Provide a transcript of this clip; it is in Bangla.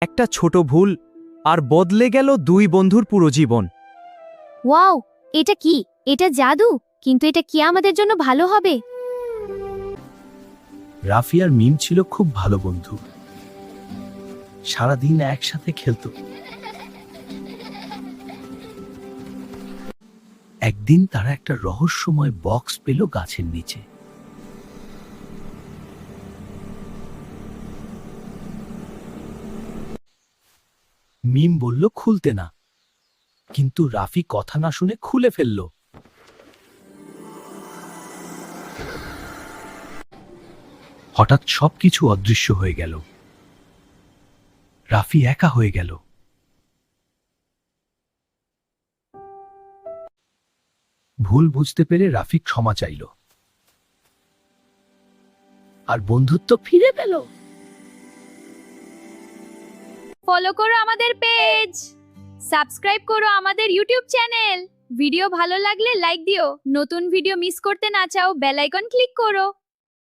একটা ছোট ভুল আর বদলে গেল দুই বন্ধুর পুরো জীবন। ওয়াও, এটা কি? এটা জাদু, কিন্তু এটা কি আমাদের জন্য ভালো হবে? রাফি আর মিম ছিল খুব ভালো বন্ধু। সারাদিন একসাথে খেলতো। একদিন তারা একটা রহস্যময় বক্স পেল গাছের নিচে। মিম বলল খুলতে না, কিন্তু রাফি কথা না শুনে খুলে ফেলল। হঠাৎ সবকিছু অদৃশ্য হয়ে গেল। রাফি একা হয়ে গেল। ভুল বুঝতে পেরে রাফি ক্ষমা চাইল আর বন্ধুত্ব ফিরে পেল। ফলো করো আমাদের পেজ, সাবস্ক্রাইব করো আমাদের ইউটিউব চ্যানেল। ভিডিও ভালো লাগলে লাইক দিও, নতুন ভিডিও মিস করতে না চাও বেল আইকন ক্লিক করো।